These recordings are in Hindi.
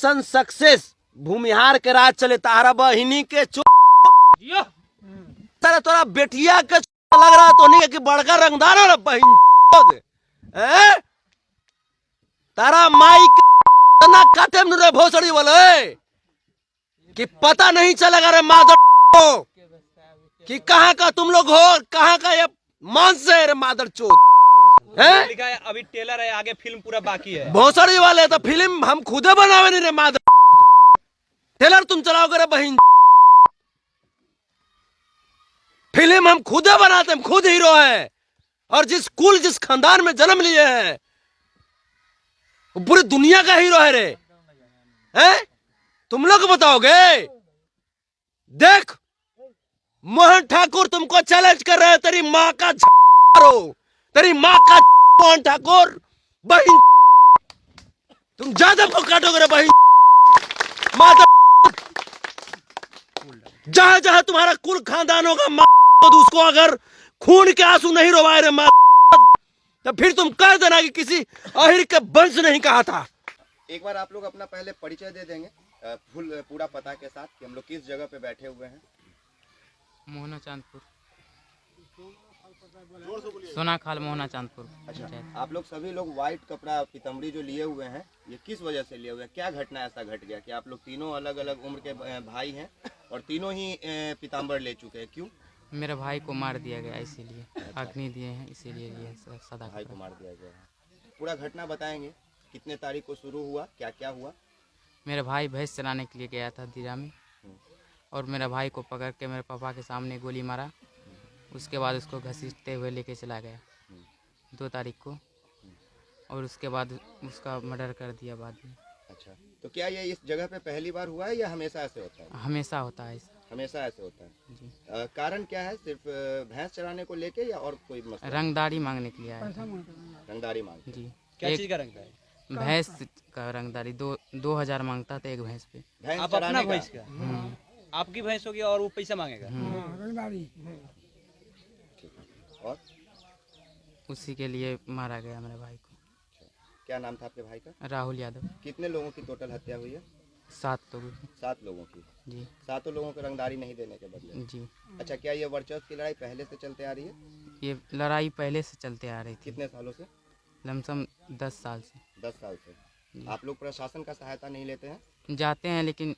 मिशन सक्सेस भूमिहार के राज चले तारा बहिनी के तेरा तोरा बेटिया के लग रहा तो नहीं कि बड़का रंगदार है बहन तारा माई के काटे में रे भोसड़ी बोले कि पता नहीं चलेगा रे मादर को कि कहाँ का तुम लोग हो, कहाँ का ये मांस है रे मादर चोद है। लिखा है अभी टेलर है, आगे फिल्म पूरा बाकी है। भोसड़ी वाले तो फिल्म हम खुदे बनावे नहीं रे मादर, टेलर तुम चलाओगे रे बहन। फिल्म हम खुदे बनाते, हम खुद हीरो है और जिस खानदान में जन्म लिए हैं वो पूरी दुनिया का हीरो है रे हैं? तुम लोग बताओगे। देख मोहन ठाकुर तुमको चैलेंज कर रहे हैं, तेरी माँ का तेरी माँ का मोहन ठाकुर बहन, तुम ज्यादा को काटोगे रे बहन माता। जहां जहां तुम्हारा कुल खानदान होगा माँ उसको अगर खून के आंसू नहीं रोवाए रे माँ तो फिर तुम कह देना कि किसी आहिर के वंश नहीं कहा था। एक बार आप लोग अपना पहले परिचय दे देंगे पूरा पता के साथ कि हम लोग किस जगह पे बैठे हुए हैं। मोहना चांदपुर, सोना खाल मोहना चांदपुर। अच्छा, आप लोग सभी लोग व्हाइट कपड़ा पीतम्बरी जो लिए हुए हैं ये किस वजह से लिए हुए हैं? क्या घटना ऐसा घट गया कि आप लोग तीनों अलग अलग उम्र के भाई हैं और तीनों ही पीताम्बर ले चुके हैं? क्यों? मेरे भाई को मार दिया गया इसीलिए, अग्नि दिए हैं इसीलिए लिए सदा। भाई को मार दिया गया है। पूरा घटना बताएंगे, कितने तारीख को शुरू हुआ, क्या क्या हुआ? मेरे भाई भैंस चलाने के लिए गया था दीरा में और मेरे भाई को पकड़ के मेरे पापा के सामने गोली मारा। उसके बाद उसको घसीटते हुए लेके चला गया 2 तारीख को और उसके बाद उसका मर्डर कर दिया बाद में। अच्छा, तो क्या ये इस जगह पे पहली बार हुआ है या हमेशा ऐसे होता है? हमेशा होता है ऐसा। हमेशा ऐसे होता है जी। कारण क्या है? सिर्फ भैंस चराने को लेके या और कोई मसला? रंगदारी मांगने के लिए आया था। रंगदारी मांग? जी। क्या चीज का रंगदारी? भैंस का रंगदारी 2000 मांगता था एक भैंस पे। आप अपना भैंस का? आपकी भैंस होगी और वो पैसा मांगेगा? और उसी के लिए मारा गया मेरे भाई को। क्या नाम था आपके भाई का? राहुल यादव। कितने लोगों की टोटल हत्या हुई है? 7 लोगों की। 7 लोगों की। जी। 7 लोगों को रंगदारी नहीं देने के बदले? जी। अच्छा, क्या ये वर्चस्व की लड़ाई पहले से चलते आ रही है? ये लड़ाई पहले से चलते आ रही थी। कितने सालों से? लमसम 10 साल से। 10 साल से। आप लोग प्रशासन का सहायता नहीं लेते हैं? जाते हैं लेकिन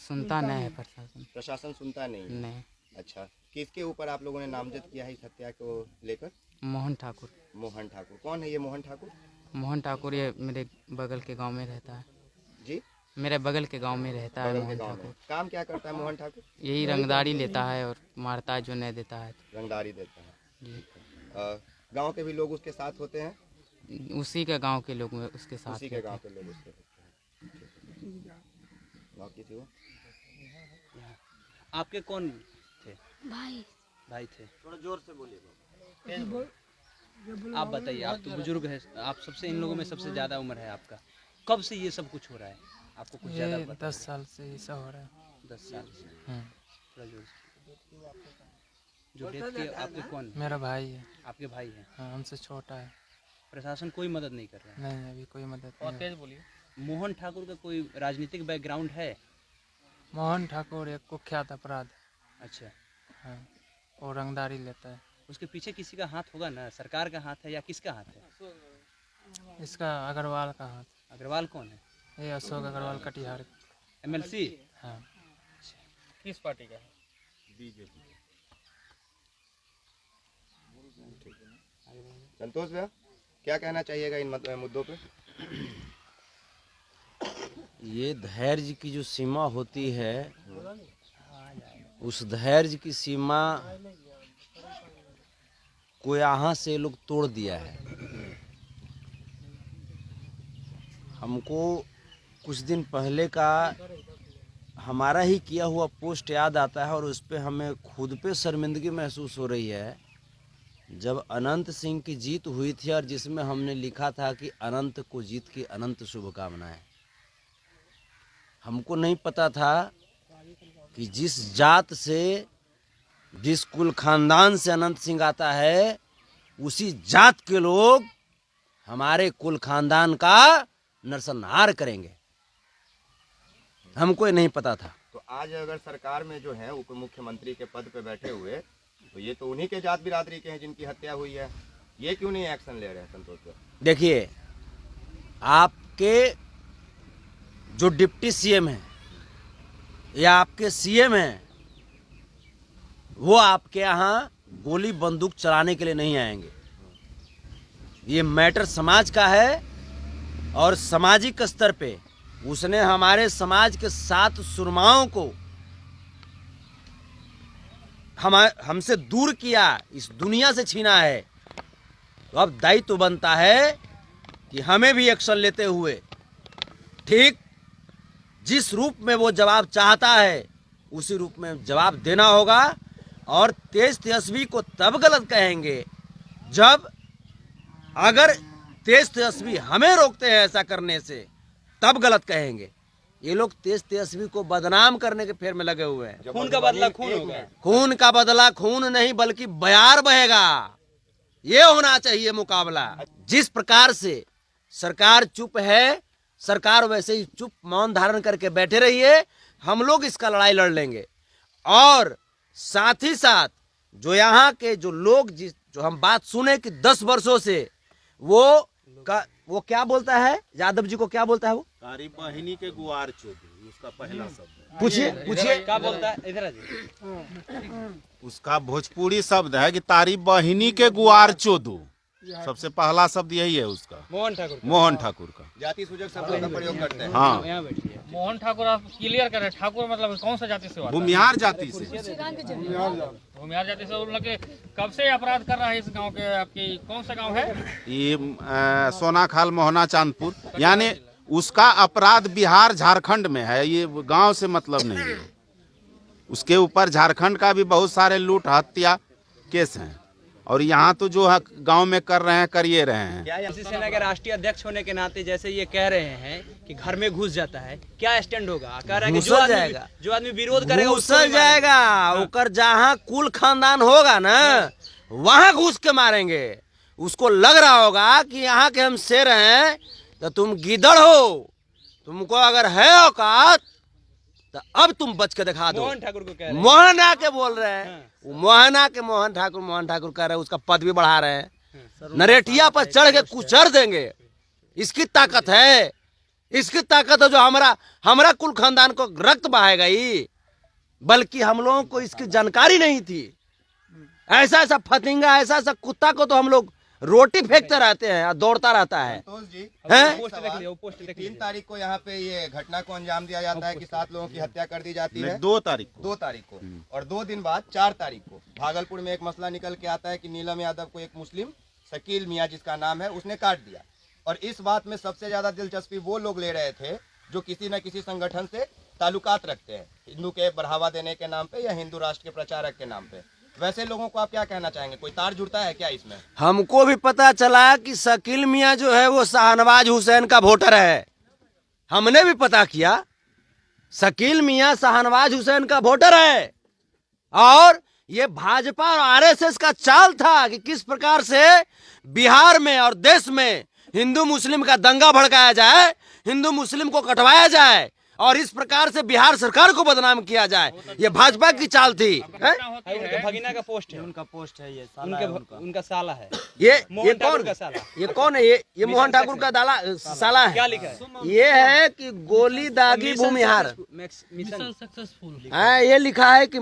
सुनता नहीं है प्रशासन। प्रशासन सुनता नहीं है? नहीं। अच्छा, किसके ऊपर आप लोगों ने नामजद किया है इस हत्या को लेकर? मोहन ठाकुर। मोहन ठाकुर कौन है ये मोहन ठाकुर? मोहन ठाकुर ये मेरे बगल के गांव में रहता है। जी? मेरे बगल के गांव में रहता है बगल के मोहन गांव में। ठाकुर। काम क्या करता है मोहन ठाकुर? यही रंगदारी लेता है और मारता है जो नहीं देता है। रंगदारी देता है। जी। गांव के भी लोग उसके साथ होते हैं? उसी के गांव के लोग उसके साथ। उसी के गांव के लोग उसके होते हैं। गाँव की थी वो? आपके कौन थे? भाई थे। थोड़ा जोर से बोलिए। आप बताइए, आप तो बुजुर्ग हैं, आप सबसे इन लोगों में सबसे ज्यादा उम्र है आपका। कब से ये सब कुछ हो रहा है? आपको कुछ ज्यादा ये पता? 10 साल से ऐसा हो रहा है। 10 साल से। थोड़ा जोर से। जो डेथ के आपके कौन? मेरा भाई है। आपके भाई हैं? हाँ, हमसे छोटा है। प्रशासन कोई मदद नहीं कर रहा है? नहीं, अभी कोई मदद नहीं। बोलिए। मोहन ठाकुर का कोई राजनीतिक बैकग्राउंड है? मोहन ठाकुर एक कुख्यात अपराध है। अच्छा। हाँ, वो रंगदारी लेता है। उसके पीछे किसी का हाथ होगा ना? सरकार का हाथ है या किसका हाथ है? इसका अग्रवाल का हाथ। अग्रवाल कौन है? ये अशोक अग्रवाल कटिहार। MLC? हाँ। किस पार्टी का है? बीजेपी। संतोष भैया, क्या कहना चाहिएगा इन मुद्दों पे? ये धैर्य की जो सीमा होती है उस धैर्य की सीमा को यहाँ से लोग तोड़ दिया है। हमको कुछ दिन पहले का हमारा ही किया हुआ पोस्ट याद आता है और उस पर हमें खुद पे शर्मिंदगी महसूस हो रही है। जब अनंत सिंह की जीत हुई थी और जिसमें हमने लिखा था कि अनंत को जीत की अनंत शुभकामनाएं। हमको नहीं पता था कि जिस जात से, जिस कुल खानदान से अनंत सिंह आता है उसी जात के लोग हमारे कुल खानदान का नरसंहार करेंगे। हमको ये नहीं पता था। तो आज अगर सरकार में जो है उप मुख्यमंत्री के पद पे बैठे हुए, तो ये तो उन्हीं के जात बिरादरी के हैं जिनकी हत्या हुई है, ये क्यों नहीं एक्शन ले रहे हैं संतोष सर? देखिए, आपके जो डिप्टी सीएम हैं या आपके सीएम हैं, वो आपके यहाँ गोली बंदूक चलाने के लिए नहीं आएंगे। ये मैटर समाज का है और सामाजिक स्तर पे उसने हमारे समाज के 7 सुरमाओं को हमसे दूर किया, इस दुनिया से छीना है। तो अब दायित्व तो बनता है कि हमें भी एक्शन लेते हुए ठीक जिस रूप में वो जवाब चाहता है उसी रूप में जवाब देना होगा। और तेज तेजस्वी को तब गलत कहेंगे जब अगर तेज तेजस्वी हमें रोकते हैं ऐसा करने से, तब गलत कहेंगे। ये लोग तेज तेजस्वी को बदनाम करने के फेर में लगे हुए हैं। खून का बदला खून होगा। खून का बदला खून नहीं बल्कि बयार बहेगा। ये होना चाहिए मुकाबला। जिस प्रकार से सरकार चुप है, सरकार वैसे ही चुप मौन धारण करके बैठे रहिए। हम लोग इसका लड़ाई लड़ लेंगे। और साथ ही साथ जो यहाँ के जो लोग जो हम बात सुने कि 10 वर्षों से वो क्या बोलता है, यादव जी को क्या बोलता है वो? तारी बहिनी के गुआर चोदी, उसका पहला शब्द। पूछिए पूछिए क्या बोलता है, इधर आ जाइए। उसका भोजपुरी शब्द है कि तारी बहिनी के गुआर चोदू। सबसे पहला शब्द यही है उसका, मोहन ठाकुर का। जाति सूचक शब्दों का प्रयोग करते हैं। हाँ, यहाँ बैठिए। मोहन ठाकुर आप क्लियर करें, ठाकुर मतलब कौन सा जाति से हुआ? भूमिहार जाति से। भूमिहार जाति से। उन लोग के कब से अपराध कर रहा है इस गांव के? आपकी कौन सा गांव है? ये सोनाखाल मोहना चांदपुर, यानी उसका अपराध बिहार झारखंड में है, ये गांव से मतलब नहीं है। उसके ऊपर झारखंड का भी बहुत सारे लूट हत्या केस हैं, और यहाँ तो जो गांव में कर रहे हैं कर ये रहे हैं। इसी सेना के राष्ट्रीय अध्यक्ष होने के नाते जैसे ये कह रहे हैं कि घर में घुस जाता है, क्या स्टैंड होगा? कह रहे हैं कि जो आदमी विरोध करेगा घुसल जाएगा। ओकर जहाँ कुल खानदान होगा ना, वहाँ घुस के मारेंगे। उसको लग रहा होगा कि यहाँ के हम शेर हैं तो तुम गीदड़ हो, तुमको अगर है औकात तो अब तुम बच के दिखा दो। मोहन ठाकुर को कह रहे हैं। मोहना के बोल रहे हैं। मोहना के मोहन ठाकुर कह रहे हैं, उसका पद भी बढ़ा रहे हैं। नरेटिया पर चढ़ के कुचर देंगे। इसकी ताकत है, इसकी ताकत है जो हमारा कुल खानदान को रक्त बहाएगा ही, बल्कि हम लोगों को इसकी जानकारी नहीं थी। ऐसा फतिंगा, ऐसा कुत्ता को तो हम लोग रोटी फेंकते रहते हैं और दौड़ता रहता है। संतोष जी, हैं? पोस्ट देख लिया, वो पोस्ट देख लिया। 3 तारीख को यहाँ पे ये घटना को अंजाम दिया जाता है कि 7 लोगों की हत्या कर दी जाती है। 2 तारीख को। 2 तारीख को। और 2 दिन बाद 4 तारीख को भागलपुर में एक मसला निकल के आता है कि नीलम यादव को एक मुस्लिम शकील मियाँ जिसका नाम है उसने काट दिया। और इस बात में सबसे ज्यादा दिलचस्पी वो लोग ले रहे थे जो किसी न किसी संगठन से ताल्लुकात रखते हैं, हिंदू के बढ़ावा देने के नाम पे या हिंदू राष्ट्र के प्रचारक के नाम पे। वैसे लोगों को आप क्या कहना चाहेंगे? कोई तार जुड़ता है क्या इसमें? हमको भी पता चला कि शकील मियाँ जो है वो शाहनवाज हुसैन का वोटर है। हमने भी पता किया, शकील मियाँ शाहनवाज हुसैन का वोटर है। और ये भाजपा और आरएसएस का चाल था कि किस प्रकार से बिहार में और देश में हिंदू मुस्लिम का दंगा भड़काया जाए, हिंदू मुस्लिम को कटवाया जाए और इस प्रकार से बिहार सरकार को बदनाम किया जाए। ये भाजपा की चाल थी। उनके भगीना का पोस्ट है, उनका पोस्ट है, ये उनका साला है। ये मोहन ठाकुर कौन का साला। ये कौन है? ये मोहन ठाकुर का साला क्या है। लिखा है? ये है कि गोली दागी भूमिहार। Mission successful. हाँ, ये लिखा है कि